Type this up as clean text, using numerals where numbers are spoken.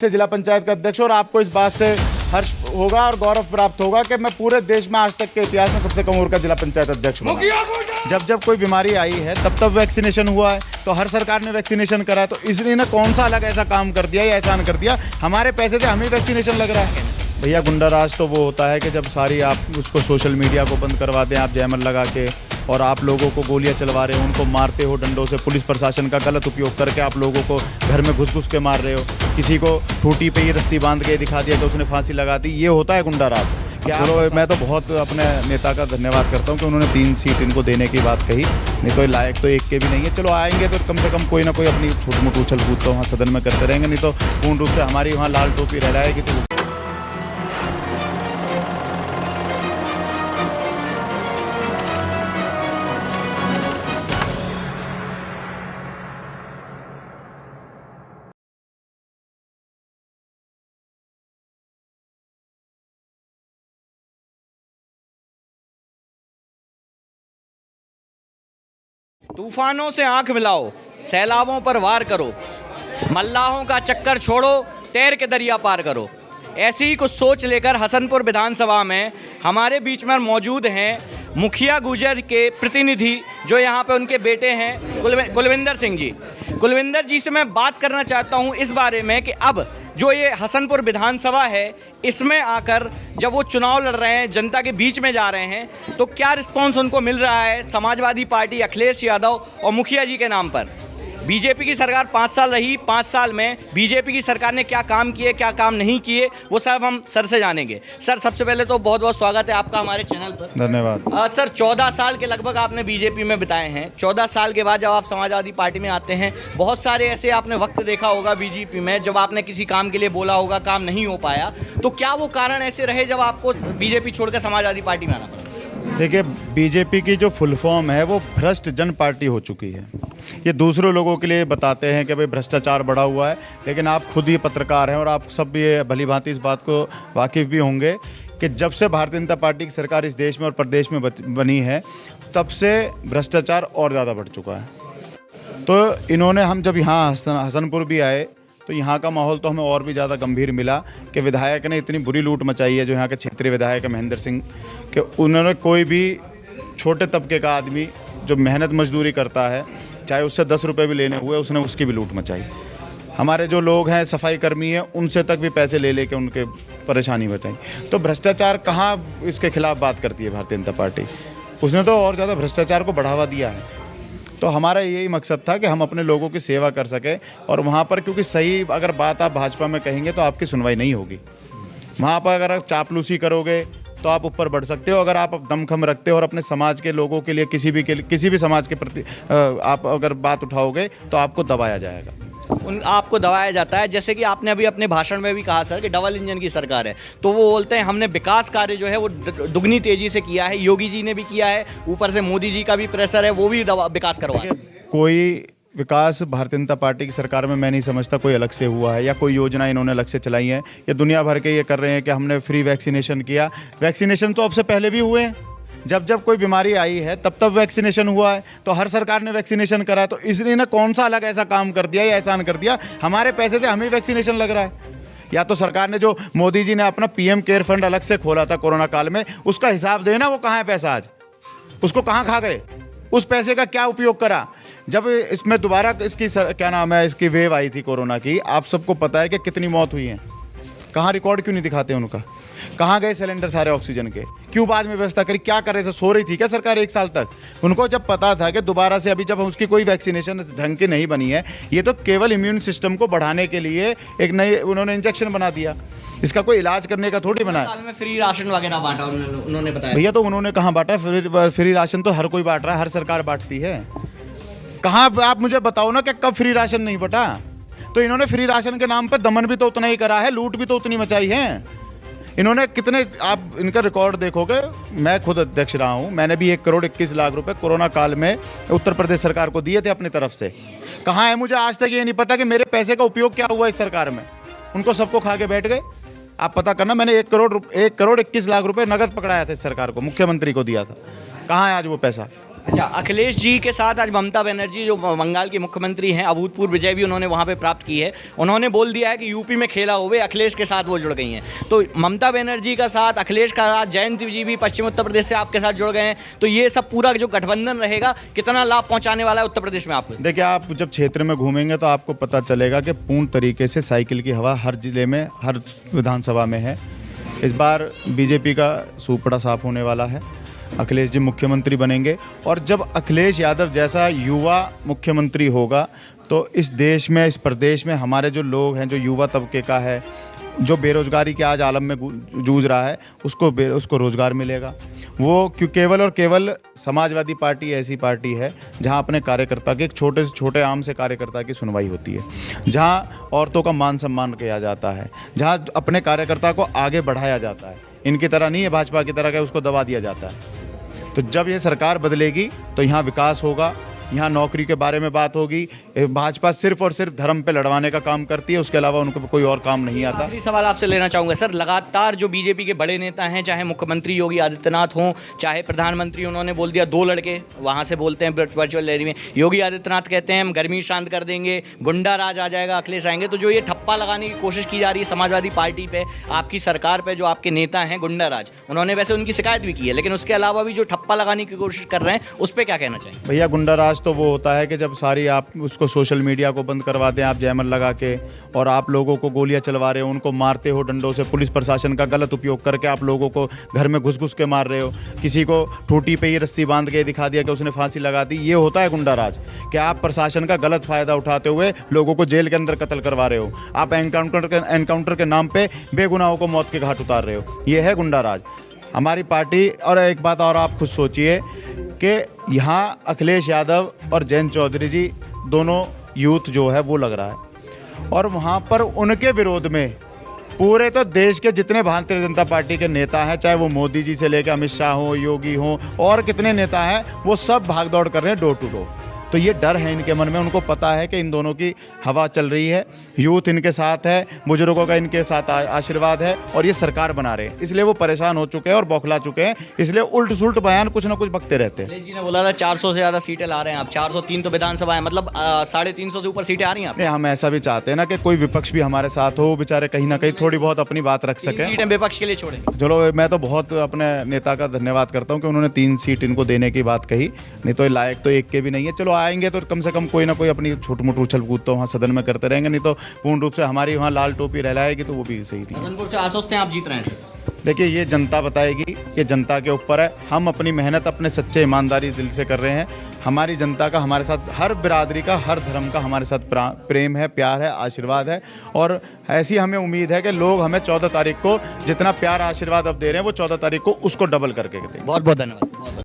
से जिला पंचायत का अध्यक्ष, और आपको इस बात से हर्ष होगा और गौरव प्राप्त होगा कि मैं पूरे देश में आज तक के इतिहास में सबसे कम उम्र का जिला पंचायत अध्यक्ष बना। जब कोई बीमारी आई है तब वैक्सीनेशन हुआ है, तो हर सरकार ने वैक्सीनेशन करा है, तो इसलिए ना कौन सा अलग ऐसा काम कर दिया या एहसान कर दिया, हमारे पैसे से हमें वैक्सीनेशन लग रहा है। भैया गुंडा राज तो वो होता है कि जब सारी आप उसको सोशल मीडिया को बंद करवा दें आप जयमल लगा के, और आप लोगों को गोलियां चलवा रहे हो, उनको मारते हो डंडों से, पुलिस प्रशासन का गलत उपयोग करके आप लोगों को घर में घुस घुस के मार रहे हो, किसी को ठूटी पे ही रस्सी बांध के दिखा दिया तो उसने फांसी लगा दी, ये होता है गुंडा राज। क्या मैं तो बहुत अपने नेता का धन्यवाद करता हूँ कि उन्होंने 3 सीट इनको देने की बात कही, नहीं तो लायक तो एक के भी नहीं है। चलो आएंगे तो कम से कम कोई ना कोई अपनी छोटी मोटी उछल कूद तो वहाँ सदन में करते रहेंगे, नहीं तो पूर्ण रूप से हमारी वहाँ लाल टोपी रह जाएगी। तो तूफानों से आंख मिलाओ, सैलाबों पर वार करो, मल्लाहों का चक्कर छोड़ो, तैर के दरिया पार करो। ऐसी ही कुछ सोच लेकर हसनपुर विधानसभा में हमारे बीच में मौजूद हैं मुखिया गुजर के प्रतिनिधि, जो यहाँ पे उनके बेटे हैं कुलविंदर सिंह जी। कुलविंदर जी से मैं बात करना चाहता हूँ इस बारे में कि अब जो ये हसनपुर विधानसभा है, इसमें आकर जब वो चुनाव लड़ रहे हैं, जनता के बीच में जा रहे हैं, तो क्या रिस्पॉन्स उनको मिल रहा है समाजवादी पार्टी अखिलेश यादव और मुखिया जी के नाम पर? बीजेपी की सरकार 5 साल रही, 5 साल में बीजेपी की सरकार ने क्या काम किए, क्या काम नहीं किए, वो सब हम सर से जानेंगे। सर, सबसे पहले तो बहुत बहुत स्वागत है आपका हमारे चैनल पर। धन्यवाद। सर, 14 साल के लगभग आपने बीजेपी में बिताए हैं। 14 साल के बाद जब आप समाजवादी पार्टी में आते हैं, बहुत सारे ऐसे आपने वक्त देखा होगा बीजेपी में जब आपने किसी काम के लिए बोला होगा, काम नहीं हो पाया, तो क्या वो कारण ऐसे रहे जब आपको बीजेपी छोड़कर समाजवादी पार्टी में आना पड़ा? देखिए, बीजेपी की जो फुल फॉर्म है वो भ्रष्ट जन पार्टी हो चुकी है। ये दूसरों लोगों के लिए बताते हैं कि भाई भ्रष्टाचार बढ़ा हुआ है, लेकिन आप खुद ही पत्रकार हैं और आप सब भी भली भांति इस बात को वाकिफ़ भी होंगे कि जब से भारतीय जनता पार्टी की सरकार इस देश में और प्रदेश में बनी है, तब से भ्रष्टाचार और ज़्यादा बढ़ चुका है। तो इन्होंने, हम जब यहाँ हसनपुर भी आए तो यहाँ का माहौल तो हमें और भी ज़्यादा गंभीर मिला कि विधायक ने इतनी बुरी लूट मचाई है, जो यहाँ के क्षेत्रीय विधायक है महेंद्र सिंह, कि उन्होंने कोई भी छोटे तबके का आदमी जो मेहनत मजदूरी करता है, चाहे उससे 10 रुपये भी लेने हुए, उसने उसकी भी लूट मचाई। हमारे जो लोग हैं सफाई कर्मी हैं, उनसे तक भी पैसे ले लेके उनके परेशानी बताई। तो भ्रष्टाचार कहाँ इसके खिलाफ बात करती है भारतीय जनता पार्टी? उसने तो और ज़्यादा भ्रष्टाचार को बढ़ावा दिया है। तो हमारा यही मकसद था कि हम अपने लोगों की सेवा कर सकें, और वहाँ पर क्योंकि सही अगर बात आप भाजपा में कहेंगे तो आपकी सुनवाई नहीं होगी। वहाँ पर अगर आप चापलूसी करोगे तो आप ऊपर बढ़ सकते हो, अगर आप दमखम रखते हो और अपने समाज के लोगों के लिए किसी भी समाज के प्रति आप अगर बात उठाओगे तो आपको दबाया जाएगा। आपको दबाया जाता है। जैसे कि आपने अभी अपने भाषण में भी कहा सर कि डबल इंजन की सरकार है, तो वो बोलते हैं हमने विकास कार्य जो है वो दुगनी तेजी से किया है, योगी जी ने भी किया है, ऊपर से मोदी जी का भी प्रेशर है, वो भी विकास करवा रहे हैं। कोई विकास भारतीय जनता पार्टी की सरकार में मैं नहीं समझता कोई अलग से हुआ है या कोई योजना इन्होंने अलग से चलाई है। ये दुनिया भर के ये कर रहे हैं कि हमने फ्री वैक्सीनेशन किया। वैक्सीनेशन तो अब से पहले भी हुए हैं, जब कोई बीमारी आई है तब वैक्सीनेशन हुआ है, तो हर सरकार ने वैक्सीनेशन करा है, तो इसलिए ना कौन सा अलग ऐसा काम कर दिया या एहसान कर दिया, हमारे पैसे से हमें वैक्सीनेशन लग रहा है। या तो सरकार ने जो मोदी जी ने अपना PM केयर फंड अलग से खोला था कोरोना काल में, उसका हिसाब देना, वो कहाँ है पैसा आज, उसको कहाँ खा गए, उस पैसे का क्या उपयोग करा। जब इसमें दोबारा इसकी क्या नाम है, इसकी वेव आई थी कोरोना की, आप सबको पता है कि कितनी मौत हुई है, कहाँ रिकॉर्ड क्यों नहीं दिखाते उनका, कहाँ गए सिलेंडर सारे ऑक्सीजन के, क्यों बाद में व्यवस्था करी, क्या कर रहे थे, सो रही थी क्या सरकार 1 साल तक? उनको जब पता था कि दोबारा से अभी जब उसकी कोई वैक्सीनेशन ढंग की नहीं बनी है, ये तो केवल इम्यून सिस्टम को बढ़ाने के लिए एक नई उन्होंने इंजेक्शन बना दिया, इसका कोई इलाज करने का थोड़ी बनाया। साल में फ्री राशन वगैरह बांटा उन्होंने बताया। भैया तो उन्होंने कहाँ बांटा? फ्री राशन तो हर कोई बांट रहा है, हर सरकार बांटती है। कहाँ आप मुझे बताओ ना कि कब फ्री राशन नहीं बटा? तो इन्होंने फ्री राशन के नाम पर दमन भी तो उतना ही करा है, लूट भी तो उतनी मचाई है इन्होंने। कितने आप इनका रिकॉर्ड देखोगे, मैं खुद अध्यक्ष रहा हूँ, मैंने भी 1 करोड़ 21 लाख रुपए कोरोना काल में उत्तर प्रदेश सरकार को दिए थे अपनी तरफ से। कहाँ है? मुझे आज तक ये नहीं पता कि मेरे पैसे का उपयोग क्या हुआ इस सरकार में। उनको सबको खा के बैठ गए। आप पता करना, मैंने 1 करोड़ 21 लाख रुपए नगद पकड़ाया था इस सरकार को, मुख्यमंत्री को दिया था। कहाँ है आज वो पैसा? अच्छा, अखिलेश जी के साथ आज ममता बनर्जी जो बंगाल की मुख्यमंत्री हैं, अभूतपूर्व विजय भी उन्होंने वहाँ पे प्राप्त की है। उन्होंने बोल दिया है कि यूपी में खेला हुए अखिलेश के साथ वो जुड़ गई हैं। तो ममता बनर्जी का साथ, अखिलेश का साथ, जयंत जी भी पश्चिम उत्तर प्रदेश से आपके साथ जुड़ गए हैं। तो ये सब पूरा जो गठबंधन रहेगा कितना लाभ पहुँचाने वाला है उत्तर प्रदेश में आपको? देखिए, आप जब क्षेत्र में घूमेंगे तो आपको पता चलेगा कि पूर्ण तरीके से साइकिल की हवा हर जिले में, हर विधानसभा में है। इस बार बीजेपी का सूपड़ा साफ होने वाला है। अखिलेश जी मुख्यमंत्री बनेंगे, और जब अखिलेश यादव जैसा युवा मुख्यमंत्री होगा तो इस देश में, इस प्रदेश में हमारे जो लोग हैं, जो युवा तबके का है, जो बेरोजगारी के आज आलम में जूझ रहा है, उसको रोजगार मिलेगा। वो क्यों केवल और केवल समाजवादी पार्टी ऐसी पार्टी है जहां अपने कार्यकर्ता के, एक छोटे से छोटे आम से कार्यकर्ता की सुनवाई होती है, जहां औरतों का मान सम्मान किया जाता है, जहां अपने कार्यकर्ता को आगे बढ़ाया जाता है। इनकी तरह नहीं है, भाजपा की तरह का उसको दबा दिया जाता है। तो जब ये सरकार बदलेगी तो यहाँ विकास होगा, यहाँ नौकरी के बारे में बात होगी। भाजपा सिर्फ और सिर्फ धर्म पे लड़वाने का काम करती है, उसके अलावा उनको कोई और काम नहीं आता। आखिरी सवाल आपसे लेना चाहूँगा सर, लगातार जो बीजेपी के बड़े नेता हैं, चाहे मुख्यमंत्री योगी आदित्यनाथ हों, चाहे प्रधानमंत्री, उन्होंने बोल दिया 2 लड़के वहाँ से बोलते हैं वर्चुअल रैली में। योगी आदित्यनाथ कहते हैं हम गर्मी शांत कर देंगे, गुंडा राज आ जाएगा, अखिलेश आएंगे। तो जो ये ठप्पा लगाने की कोशिश की जा रही है समाजवादी पार्टी पे, आपकी सरकार पे, जो आपके नेता हैं गुंडा राज, उन्होंने वैसे उनकी शिकायत भी की है, लेकिन उसके अलावा भी जो ठप्पा लगाने की कोशिश कर रहे हैं उस पर क्या कहना चाहिए? भैया, गुंडा राज तो वो होता है कि जब सारी आप उसको सोशल मीडिया को बंद करवा दें, आप जयमल लगा के, और आप लोगों को गोलियां चलवा रहे हो, उनको मारते हो डंडों से, पुलिस प्रशासन का गलत उपयोग करके आप लोगों को घर में घुस घुस के मार रहे हो, किसी को ठूटी पे ही रस्सी बांध के दिखा दिया कि उसने फांसी लगा दी। ये होता है गुंडा राज, कि आप प्रशासन का गलत फायदा उठाते हुए लोगों को जेल के अंदर कत्ल करवा रहे हो। आप एनकाउंटर के नाम पे बेगुनाहों को मौत के घाट उतार रहे हो। ये है गुंडा राज हमारी पार्टी। और एक बात और, आप खुद सोचिए कि यहाँ अखिलेश यादव और जयंत चौधरी जी दोनों यूथ जो है वो लग रहा है, और वहाँ पर उनके विरोध में पूरे तो देश के जितने भारतीय जनता पार्टी के नेता हैं, चाहे वो मोदी जी से लेकर अमित शाह हो, योगी हो, और कितने नेता हैं, वो सब भाग दौड़ कर रहे हैं डोर टू डोर। तो ये डर है इनके मन में, उनको पता है कि इन दोनों की हवा चल रही है, यूथ इनके साथ है, बुजुर्गों का इनके साथ आशीर्वाद है, और ये सरकार बना रहे हैं। इसलिए वो परेशान हो चुके हैं और बौखला चुके हैं, इसलिए उल्ट सुल्ट बयान कुछ ना कुछ बकते रहते हैं। जी ने बोला था 400 से ज़्यादा सीटें ला रहे हैं आप, 403 तो विधानसभा है, मतलब 350 से ऊपर सीटें आ रही हैं आप? नहीं, हम ऐसा भी चाहते हैं ना कि कोई विपक्ष भी हमारे साथ हो, बेचारे कहीं ना कहीं थोड़ी बहुत अपनी बात रख सके। सीटें विपक्ष के लिए छोड़ें। चलो, मैं तो बहुत अपने नेता का धन्यवाद करता हूँ कि उन्होंने 3 सीट इनको देने की बात कही, नहीं तो लायक तो एक के भी नहीं है। चलो, आएंगे तो कम से कम कोई ना कोई अपनी छोट मोट उछल कूद तो वहाँ सदन में करते रहेंगे, नहीं तो पूर्ण रूप से हमारी वहाँ लाल टोपी रहलाएगी तो वो भी सही नहीं है। हसनपुर से आश्वस्त हैं आप जीत रहे हैं? देखिए, ये जनता बताएगी, ये जनता के ऊपर है। हम अपनी मेहनत अपने सच्चे ईमानदारी दिल से कर रहे हैं। हमारी जनता का हमारे साथ, हर बिरादरी का, हर धर्म का हमारे साथ प्रेम है, प्यार है, आशीर्वाद है, और ऐसी हमें उम्मीद है कि लोग हमें 14 तारीख को जितना प्यार आशीर्वाद अब दे रहे हैं वो 14 तारीख को उसको डबल करके देंगे। बहुत बहुत धन्यवाद।